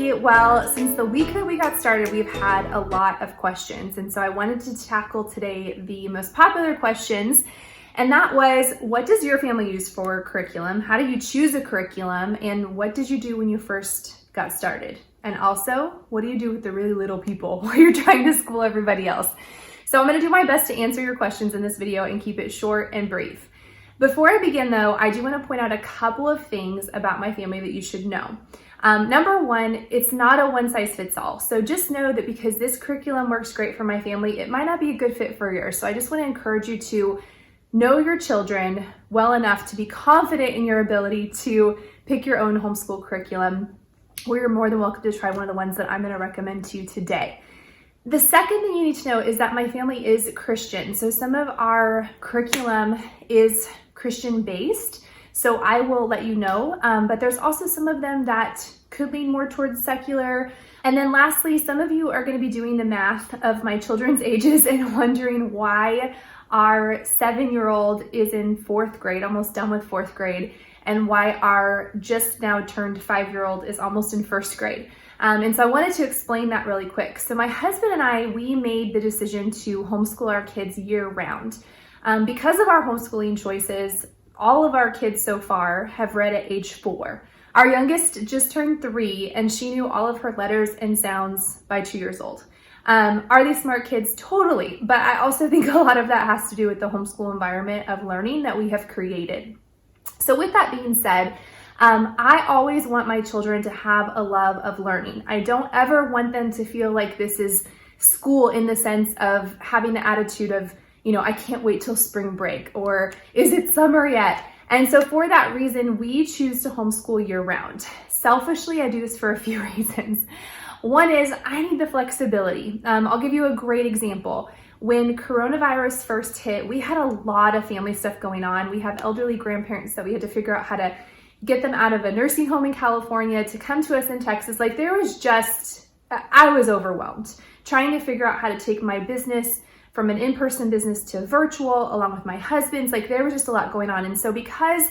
everybody. Well, since the week that we got started, we've had a lot of questions. And so I wanted to tackle today the most popular questions. And that was, what does your family use for curriculum? How do you choose a curriculum? And what did you do when you first got started? And also, what do you do with the really little people while you're trying to school everybody else? So I'm going to do my best to answer your questions in this video and keep it short and brief. Before I begin though, I do want to point out a couple of things about my family that you should know. Number one, it's not a one size fits all. So just know that because this curriculum works great for my family, it might not be a good fit for yours. So I just want to encourage you to know your children well enough to be confident in your ability to pick your own homeschool curriculum. We're more than welcome to try one of the ones that I'm going to recommend to you today. The second thing you need to know is that my family is Christian. So some of our curriculum is Christian based. So I will let you know, but there's also some of them that could lean more towards secular. And then lastly, some of you are going to be doing the math of my children's ages and wondering why our 7-year-old is in 4th grade, almost done with 4th grade, and why our just now turned 5-year-old is almost in 1st grade. And so I wanted to explain that really quick. So my husband and I, we made the decision to homeschool our kids year round. Because of our homeschooling choices, all of our kids so far have read at age 4. Our youngest just turned 3 and she knew all of her letters and sounds by 2 years old. Are they smart kids? Totally. But I also think a lot of that has to do with the homeschool environment of learning that we have created. So with that being said, I always want my children to have a love of learning. I don't ever want them to feel like this is school in the sense of having the attitude of, I can't wait till spring break, or is it summer yet? And so for that reason, we choose to homeschool year round. Selfishly, I do this for a few reasons. One is I need the flexibility. I'll give you a great example. When coronavirus first hit, we had a lot of family stuff going on. We have elderly grandparents that we had to figure out how to get them out of a nursing home in California to come to us in Texas. Like I was overwhelmed trying to figure out how to take my business from an in-person business to virtual along with my husband's. Like there was just a lot going on. And so because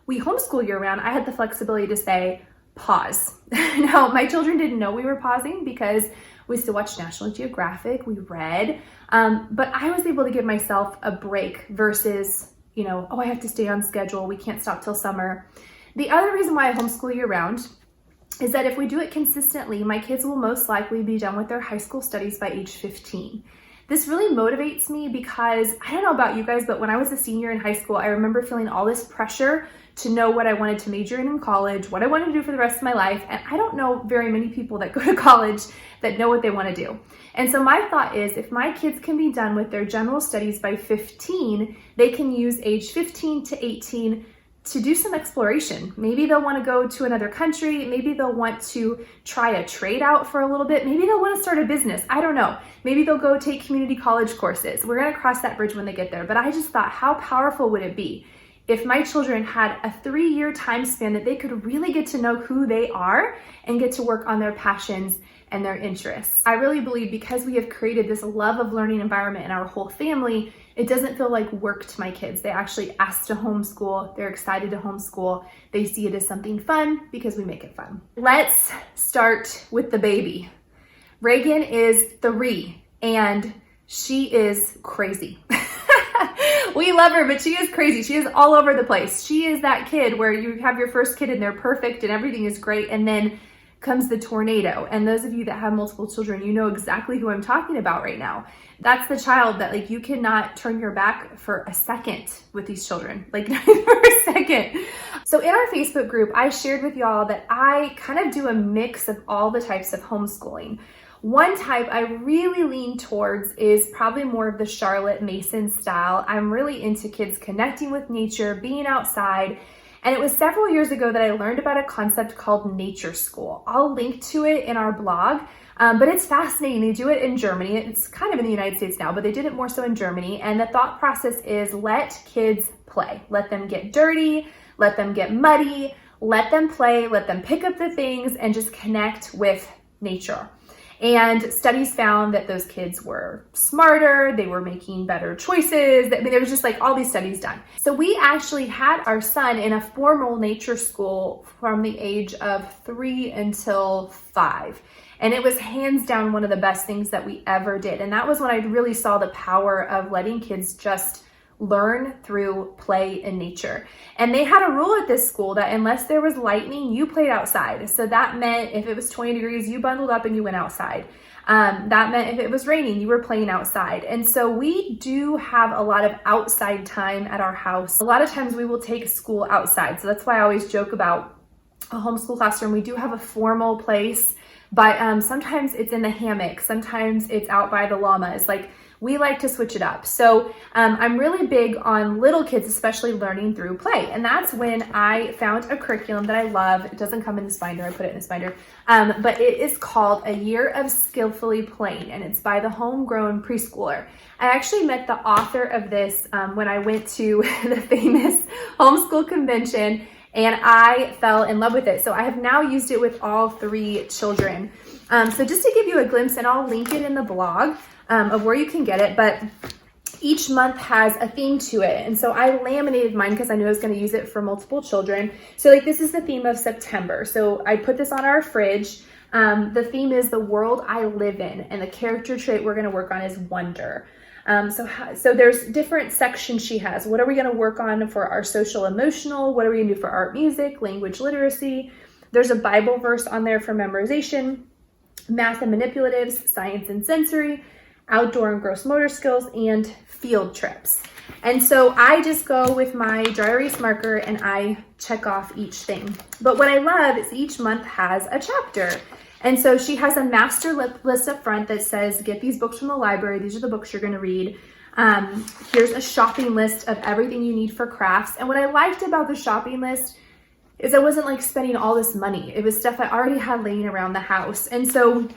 we homeschool year round, I had the flexibility to say, pause. Now, my children didn't know we were pausing because we still watched National Geographic, we read, but I was able to give myself a break versus, I have to stay on schedule, we can't stop till summer. The other reason why I homeschool year round is that if we do it consistently, my kids will most likely be done with their high school studies by age 15. This really motivates me because I don't know about you guys, but when I was a senior in high school, I remember feeling all this pressure to know what I wanted to major in college, what I wanted to do for the rest of my life. And I don't know very many people that go to college that know what they want to do. And so my thought is if my kids can be done with their general studies by 15, they can use age 15 to 18 to do some exploration. Maybe they'll want to go to another country. Maybe they'll want to try a trade out for a little bit. Maybe they'll want to start a business. I don't know. Maybe they'll go take community college courses. We're going to cross that bridge when they get there. But I just thought, how powerful would it be if my children had a 3-year time span that they could really get to know who they are and get to work on their passions and their interests. I really believe because we have created this love of learning environment in our whole family, it doesn't feel like work to my kids. They actually ask to homeschool. They're excited to homeschool. They see it as something fun because we make it fun. Let's start with the baby. Reagan is 3 and she is crazy. We love her, but she is crazy. She is all over the place. She is that kid where you have your first kid and they're perfect and everything is great, and then comes the tornado. And those of you that have multiple children, you know exactly who I'm talking about right now. That's the child that you cannot turn your back for a second with these children, not even for a second. So in our Facebook group, I shared with y'all that I kind of do a mix of all the types of homeschooling. One type I really lean towards is probably more of the Charlotte Mason style. I'm really into kids connecting with nature, being outside. And it was several years ago that I learned about a concept called nature school. I'll link to it in our blog, but it's fascinating. They do it in Germany. It's kind of in the United States now, but they did it more so in Germany. And the thought process is let kids play. Let them get dirty, let them get muddy, let them play, let them pick up the things and just connect with nature. And studies found that those kids were smarter, they were making better choices. I mean, there was just like all these studies done. So we actually had our son in a formal nature school from the age of 3 until 5. And it was hands down one of the best things that we ever did. And that was when I really saw the power of letting kids just learn through play in nature. And they had a rule at this school that unless there was lightning, you played outside. So that meant if it was 20 degrees, you bundled up and you went outside. That meant if it was raining, you were playing outside. And so we do have a lot of outside time at our house. A lot of times we will take school outside. So that's why I always joke about a homeschool classroom. We do have a formal place, but sometimes it's in the hammock. Sometimes it's out by the llamas. Like, we like to switch it up. So I'm really big on little kids, especially learning through play. And that's when I found a curriculum that I love. It doesn't come in this binder, I put it in this binder. But it is called A Year of Skillfully Playing, and it's by the Homegrown Preschooler. I actually met the author of this when I went to the famous homeschool convention, and I fell in love with it. So I have now used it with all 3 children. So just to give you a glimpse, and I'll link it in the blog, of where you can get it, but each month has a theme to it. And so I laminated mine because I knew I was going to use it for multiple children. So like this is the theme of September. So I put this on our fridge. The theme is the world I live in, and the character trait we're going to work on is wonder. So there's different sections she has. What are we going to work on for our social emotional? What are we going to do for art, music, language, literacy? There's a Bible verse on there for memorization, math and manipulatives, science and sensory, outdoor and gross motor skills, and field trips. And so I just go with my dry erase marker and I check off each thing. But what I love is each month has a chapter. And so she has a master list up front that says, get these books from the library. These are the books you're going to read. Here's a shopping list of everything you need for crafts. And what I liked about the shopping list is I wasn't like spending all this money. It was stuff I already had laying around the house. And so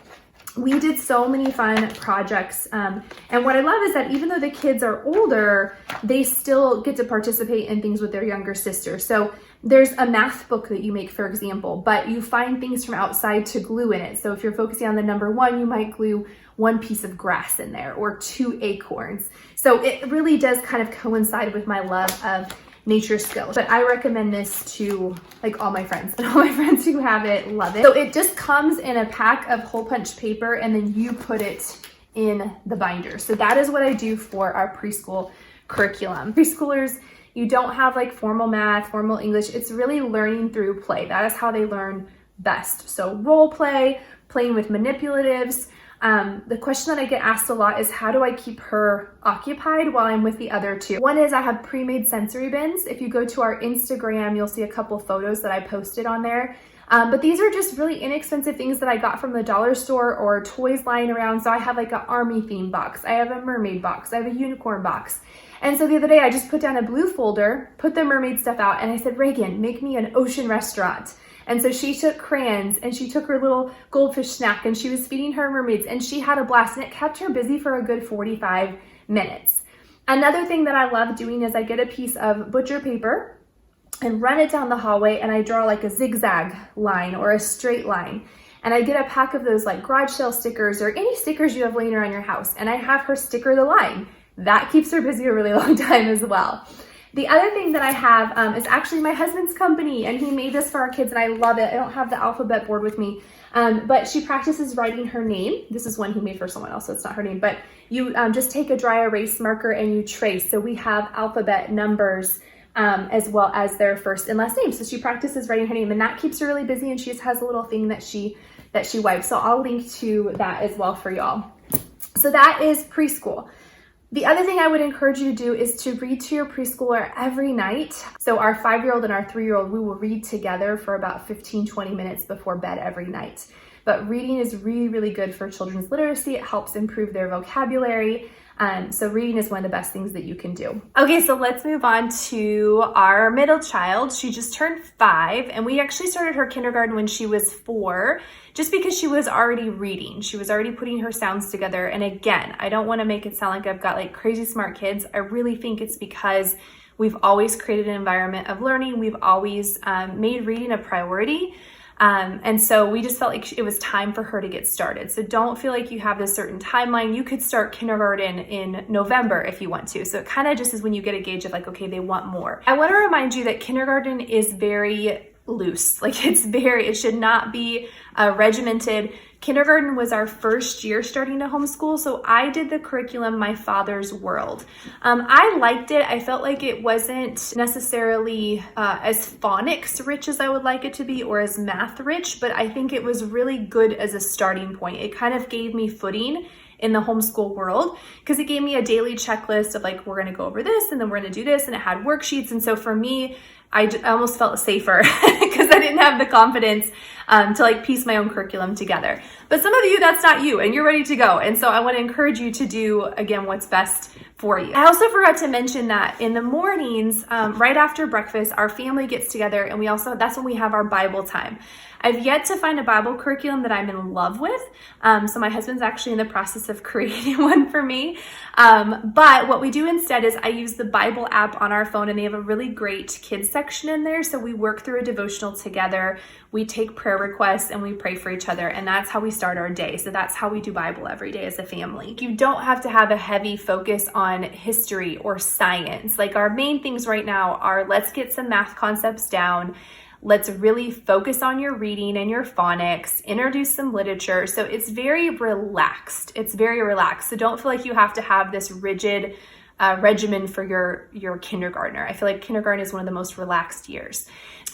we did so many fun projects. And what I love is that even though the kids are older, they still get to participate in things with their younger sister. So there's a math book that you make, for example, but you find things from outside to glue in it. So if you're focusing on the number 1, you might glue 1 piece of grass in there or 2 acorns. So it really does kind of coincide with my love of nature skills. But I recommend this to like all my friends, and all my friends who have it love it. So it just comes in a pack of hole punch paper, and then you put it in the binder. So that is what I do for our preschool curriculum. Preschoolers, you don't have like formal math, formal English. It's really learning through play. That is how they learn best. So role play, playing with manipulatives. The question that I get asked a lot is, how do I keep her occupied while I'm with the other 2? One is I have pre-made sensory bins. If you go to our Instagram, you'll see a couple photos that I posted on there. But these are just really inexpensive things that I got from the dollar store or toys lying around. So I have like an army theme box. I have a mermaid box. I have a unicorn box. And so the other day I just put down a blue folder, put the mermaid stuff out, and I said, Reagan, make me an ocean restaurant. And so she took crayons and she took her little goldfish snack and she was feeding her mermaids, and she had a blast, and it kept her busy for a good 45 minutes. Another thing that I love doing is I get a piece of butcher paper and run it down the hallway, and I draw like a zigzag line or a straight line. And I get a pack of those like garage sale stickers or any stickers you have laying around your house, and I have her sticker the line. That keeps her busy a really long time as well. The other thing that I have is actually my husband's company, and he made this for our kids, and I love it. I don't have the alphabet board with me, but she practices writing her name. This is one he made for someone else, so it's not her name, but you just take a dry erase marker and you trace. So we have alphabet numbers as well as their first and last name. So she practices writing her name, and that keeps her really busy, and she just has a little thing that she wipes. So I'll link to that as well for y'all. So that is preschool. The other thing I would encourage you to do is to read to your preschooler every night. So our 5-year-old and our 3-year-old, we will read together for about 15-20 minutes before bed every night. But reading is really, really good for children's literacy. It helps improve their vocabulary. So reading is one of the best things that you can do. Okay, so let's move on to our middle child. She just turned 5, and we actually started her kindergarten when she was 4, just because she was already reading. She was already putting her sounds together. And again, I don't want to make it sound like I've got like crazy smart kids. I really think it's because we've always created an environment of learning. We've always made reading a priority. And so we just felt like it was time for her to get started. So don't feel like you have this certain timeline. You could start kindergarten in November if you want to. So it kind of just is when you get a gauge of like, okay, they want more. I want to remind you that kindergarten is very loose. Like it should not be regimented. Kindergarten was our first year starting to homeschool, so I did the curriculum My Father's World. I liked it. I felt like it wasn't necessarily as phonics rich as I would like it to be or as math rich, but I think it was really good as a starting point. It kind of gave me footing in the homeschool world because it gave me a daily checklist of like, we're going to go over this and then we're going to do this, and it had worksheets. And so for me, I almost felt safer because I didn't have the confidence to like piece my own curriculum together. But some of you, that's not you and you're ready to go. And so I want to encourage you to do, again, what's best for you. I also forgot to mention that in the mornings, right after breakfast, our family gets together and that's when we have our Bible time. I've yet to find a Bible curriculum that I'm in love with. So my husband's actually in the process of creating one for me. But what we do instead is I use the Bible app on our phone, and they have a really great kids section in there. So we work through a devotional together. We take prayer requests and we pray for each other. And that's how we start our day. So that's how we do Bible every day as a family. You don't have to have a heavy focus on history or science. Like our main things right now are let's get some math concepts down. Let's really focus on your reading and your phonics, introduce some literature. So it's very relaxed. It's very relaxed. So don't feel like you have to have this rigid regimen for your kindergartner. I feel like kindergarten is one of the most relaxed years.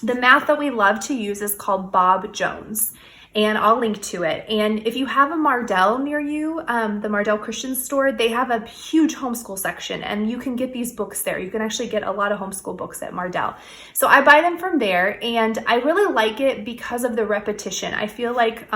The math that we love to use is called Bob Jones, and I'll link to it. And if you have a Mardel near you, the Mardel Christian store, they have a huge homeschool section, and you can get these books there. You can actually get a lot of homeschool books at Mardel. So I buy them from there, and I really like it because of the repetition. I feel like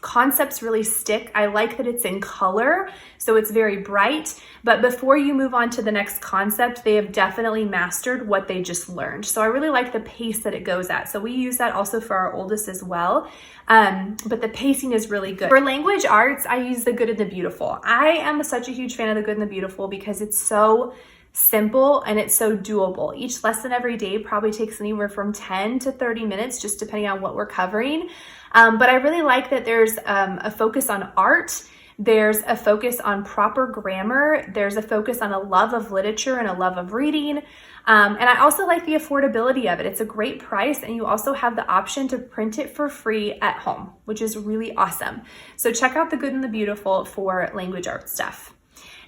concepts really stick. I like that it's in color, so it's very bright. But before you move on to the next concept, they have definitely mastered what they just learned. So I really like the pace that it goes at. So we use that also for our oldest as well. But the pacing is really good. For language arts, I use The Good and the Beautiful. I am such a huge fan of The Good and the Beautiful because it's so simple and it's so doable. Each lesson every day probably takes anywhere from 10 to 30 minutes, just depending on what we're covering. But I really like that there's a focus on art. There's a focus on proper grammar. There's a focus on a love of literature and a love of reading. And I also like the affordability of it. It's a great price, and you also have the option to print it for free at home, which is really awesome. So check out The Good and the Beautiful for language arts stuff.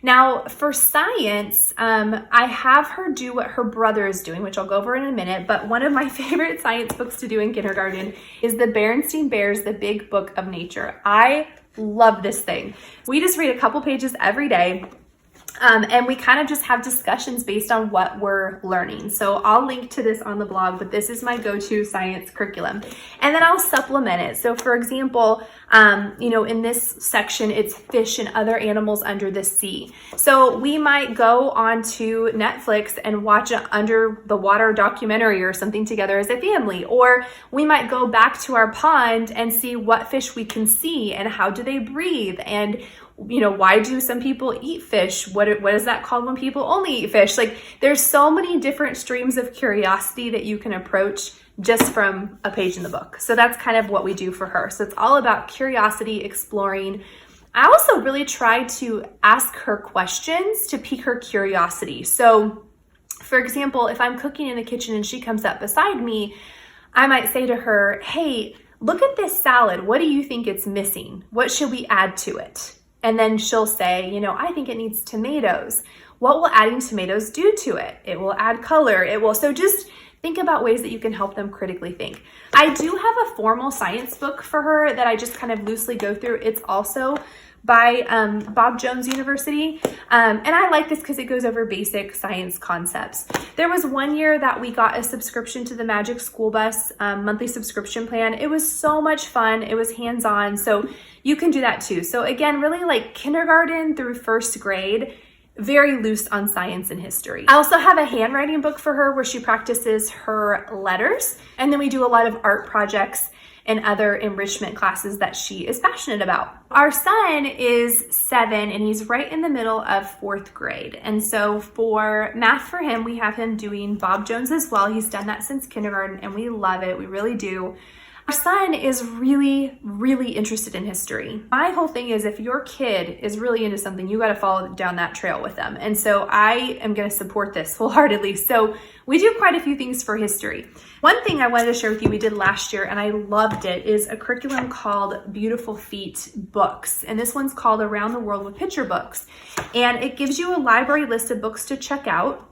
Now for science, I have her do what her brother is doing, which I'll go over in a minute, but one of my favorite science books to do in kindergarten is the Berenstain Bears, The Big Book of Nature. I love this thing. We just read a couple pages every day. And we kind of just have discussions based on what we're learning. So I'll link to this on the blog, but this is my go-to science curriculum. And then I'll supplement it. So for example, in this section, it's fish and other animals under the sea. So we might go onto Netflix and watch an under the water documentary or something together as a family. Or we might go back to our pond and see what fish we can see and how do they breathe, and why do some people eat fish? What is that called when people only eat fish? Like there's so many different streams of curiosity that you can approach just from a page in the book. So that's kind of what we do for her. So it's all about curiosity, exploring. I also really try to ask her questions to pique her curiosity. So for example, if I'm cooking in the kitchen and she comes up beside me, I might say to her, hey, look at this salad. What do you think it's missing? What should we add to it? And then she'll say, I think it needs tomatoes. What will adding tomatoes do to it? It will add color. So just think about ways that you can help them critically think. I do have a formal science book for her that I just kind of loosely go through. It's also by Bob Jones University. And I like this because it goes over basic science concepts. There was one year that we got a subscription to the Magic School Bus monthly subscription plan. It was so much fun. It was hands-on. So you can do that too. So again, really like kindergarten through first grade, very loose on science and history. I also have a handwriting book for her where she practices her letters. And then we do a lot of art projects and other enrichment classes that she is passionate about. Our son is 7 and he's right in the middle of 4th grade. And so for math for him, we have him doing Bob Jones as well. He's done that since kindergarten and we love it. We really do. Our son is really, really interested in history. My whole thing is if your kid is really into something, you got to follow down that trail with them. And so I am going to support this wholeheartedly. So we do quite a few things for history. One thing I wanted to share with you we did last year, and I loved it, is a curriculum called Beautiful Feet Books. And this one's called Around the World with Picture Books. And it gives you a library list of books to check out.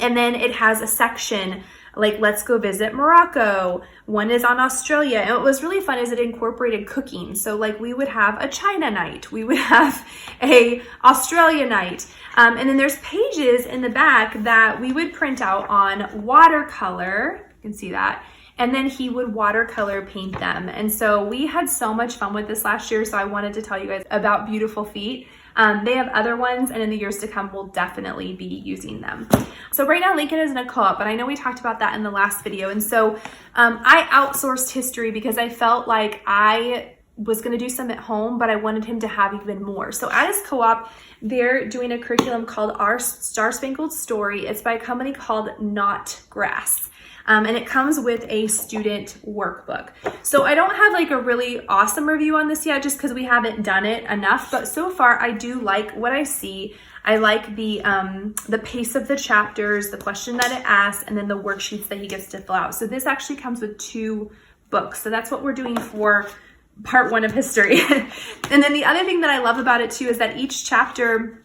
And then it has a section like Let's Go Visit Morocco. One is on Australia. And what was really fun is it incorporated cooking. So like we would have a China night. We would have a Australia night. And then there's pages in the back that we would print out on watercolor. You can see that. And then he would watercolor paint them. And so we had so much fun with this last year. So I wanted to tell you guys about Beautiful Feet. They have other ones, and in the years to come, we'll definitely be using them. So right now, Lincoln is in a co-op, but I know we talked about that in the last video. And so I outsourced history because I felt like I was going to do some at home, but I wanted him to have even more. So at his co-op, they're doing a curriculum called Our Star Spangled Story. It's by a company called Knot Grass. And it comes with a student workbook. So I don't have like a really awesome review on this yet just because we haven't done it enough, but so far I do like what I see. I like the pace of the chapters, the question that it asks, and then the worksheets that he gets to fill out. So this actually comes with 2 books. So that's what we're doing for part 1 of history. And then the other thing that I love about it too is that each chapter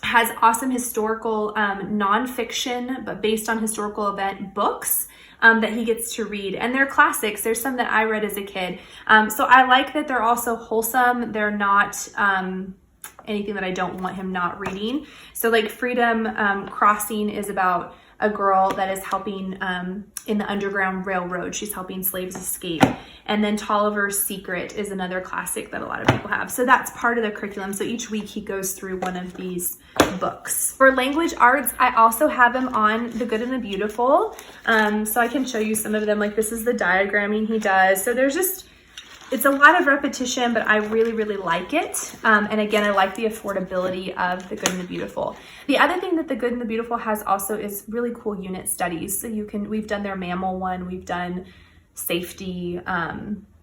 has awesome historical nonfiction, but based on historical event books that he gets to read. And they're classics. There's some that I read as a kid. So I like that they're also wholesome. They're not anything that I don't want him not reading. So like Freedom Crossing is about a girl that is helping in the Underground Railroad. She's helping slaves escape. And then Tolliver's Secret is another classic that a lot of people have. So that's part of the curriculum. So each week he goes through one of these books. For language arts, I also have him on The Good and the Beautiful. So I can show you some of them. Like this is the diagramming he does. So there's just, it's a lot of repetition, but I really, really like it. And again, I like the affordability of The Good and the Beautiful. The other thing that The Good and the Beautiful has also is really cool unit studies. So we've done their mammal one, we've done safety,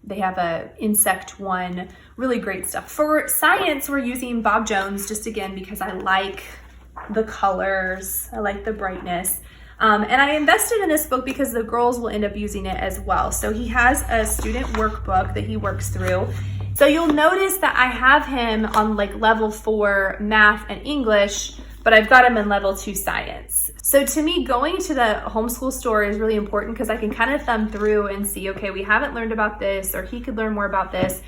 they have a insect one, really great stuff. For science, we're using Bob Jones, just again, because I like the colors, I like the brightness. And I invested in this book because the girls will end up using it as well. So he has a student workbook that he works through. So you'll notice that I have him on like level 4 math and English, but I've got him in level 2 science. So to me, going to the homeschool store is really important because I can kind of thumb through and see, okay, we haven't learned about this, or he could learn more about this.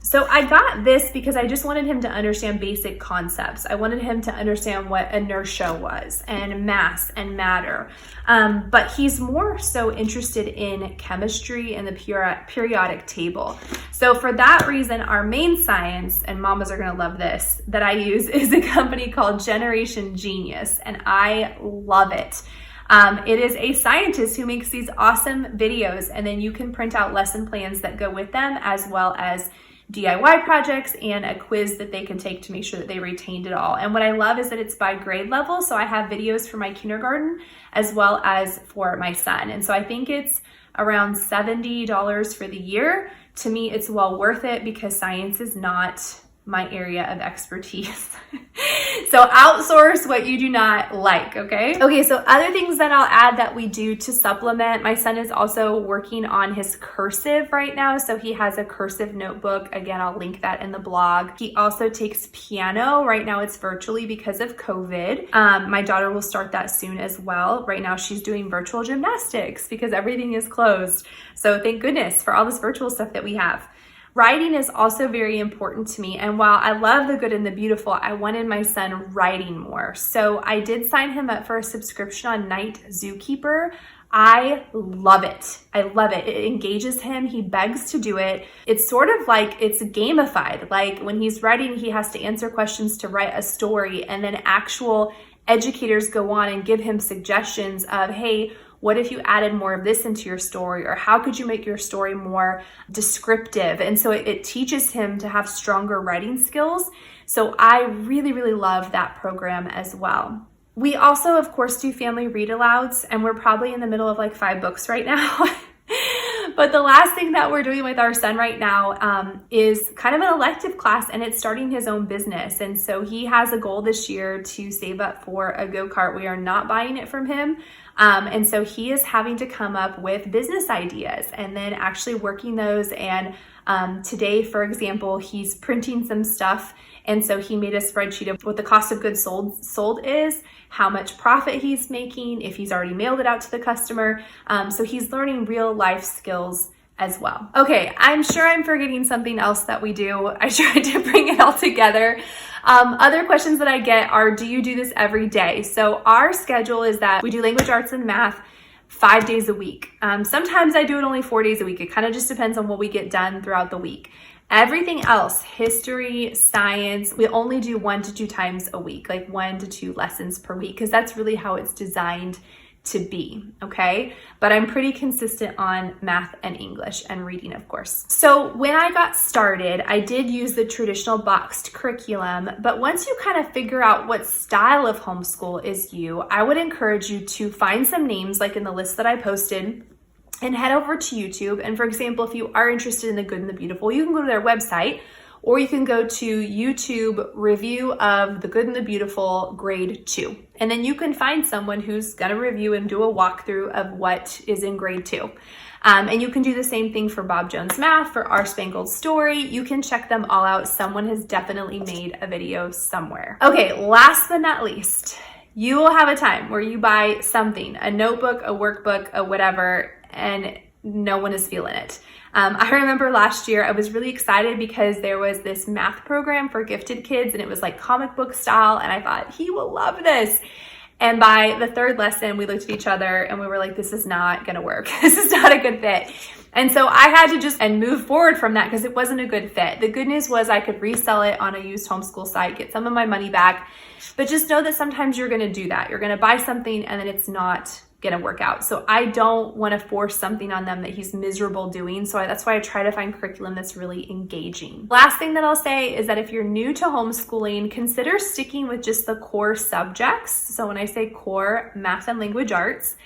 So I got this because I just wanted him to understand basic concepts. I wanted him to understand what inertia was and mass and matter. But he's more so interested in chemistry and the periodic table. So for that reason, our main science, and mamas are gonna love this, that I use is a company called Generation Genius, and I love it. It is a scientist who makes these awesome videos, and then you can print out lesson plans that go with them, as well as DIY projects and a quiz that they can take to make sure that they retained it all. And what I love is that it's by grade level. So I have videos for my kindergarten as well as for my son. And so I think it's around $70 for the year. To me, it's well worth it because science is not my area of expertise. So outsource what you do not like, okay? Okay, so other things that I'll add that we do to supplement, my son is also working on his cursive right now. So he has a cursive notebook. Again, I'll link that in the blog. He also takes piano. Right now it's virtually because of COVID. My daughter will start that soon as well. Right now she's doing virtual gymnastics because everything is closed. So thank goodness for all this virtual stuff that we have. Writing is also very important to me. And while I love The Good and the Beautiful, I wanted my son writing more. So I did sign him up for a subscription on Night Zookeeper. I love it. I love it. It engages him. He begs to do it. It's sort of like it's gamified. Like when he's writing, he has to answer questions to write a story, and then actual educators go on and give him suggestions of, hey, what if you added more of this into your story? Or how could you make your story more descriptive? And so it teaches him to have stronger writing skills. So I really, really love that program as well. We also, of course, do family read alouds, and we're probably in the middle of like 5 books right now. But the last thing that we're doing with our son right now is kind of an elective class, and it's starting his own business. And so he has a goal this year to save up for a go-kart. We are not buying it from him. And so he is having to come up with business ideas and then actually working those. And today, for example, he's printing some stuff. And so he made a spreadsheet of what the cost of goods sold is, how much profit he's making, if he's already mailed it out to the customer. So he's learning real life skills as well. Okay, I'm sure I'm forgetting something else that we do. I tried to bring it all together. Other questions that I get are, do you do this every day? So our schedule is that we do language arts and math 5 days a week. Sometimes I do it only 4 days a week. It kind of just depends on what we get done throughout the week. Everything else, history, science, we only do 1 to 2 times a week, like 1 to 2 lessons per week, because that's really how it's designed to be, okay? But I'm pretty consistent on math and English and reading, of course. So when I got started, I did use the traditional boxed curriculum, but once you kind of figure out what style of homeschool is you, I would encourage you to find some names like in the list that I posted and head over to YouTube. And for example, if you are interested in the good and the beautiful, you can go to their website, or you can go to YouTube review of The Good and the Beautiful grade 2. And then you can find someone who's gonna review and do a walkthrough of what is in grade 2. And you can do the same thing for Bob Jones Math, for Our Spangled Story. You can check them all out. Someone has definitely made a video somewhere. Okay, last but not least, you will have a time where you buy something, a notebook, a workbook, a whatever, and no one is feeling it. I remember last year I was really excited because there was this math program for gifted kids and it was like comic book style, and I thought he will love this. And by the 3rd lesson, we looked at each other and we were like, this is not gonna work. This is not a good fit. And so I had to just move forward from that because it wasn't a good fit. The good news was I could resell it on a used homeschool site, get some of my money back. But just know that sometimes you're gonna do that. You're gonna buy something and then it's not gonna work out. So I don't wanna force something on them that he's miserable doing. So that's why I try to find curriculum that's really engaging. Last thing that I'll say is that if you're new to homeschooling, consider sticking with just the core subjects. So when I say core, math and language arts,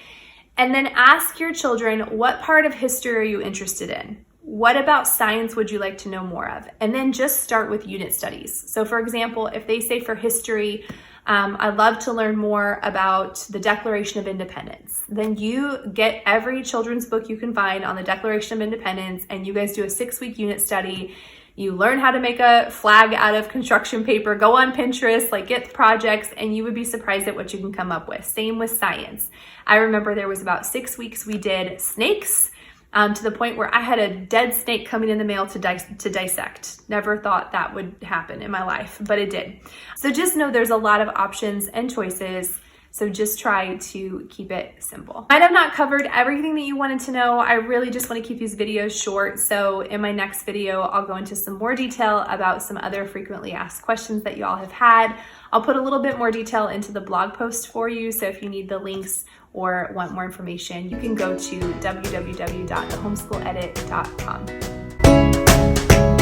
and then ask your children, what part of history are you interested in? What about science would you like to know more of? And then just start with unit studies. So for example, if they say for history, I'd love to learn more about the Declaration of Independence, then you get every children's book you can find on the Declaration of Independence and you guys do a 6-week unit study. You learn how to make a flag out of construction paper, go on Pinterest, like get projects, and you would be surprised at what you can come up with. Same with science. I remember there was about 6 weeks we did snakes, to the point where I had a dead snake coming in the mail to dissect. Never thought that would happen in my life, but it did. So just know there's a lot of options and choices. So just try to keep it simple. I have not covered everything that you wanted to know. I really just want to keep these videos short. So in my next video, I'll go into some more detail about some other frequently asked questions that y'all have had. I'll put a little bit more detail into the blog post for you. So if you need the links or want more information, you can go to www.thehomesschooledit.com.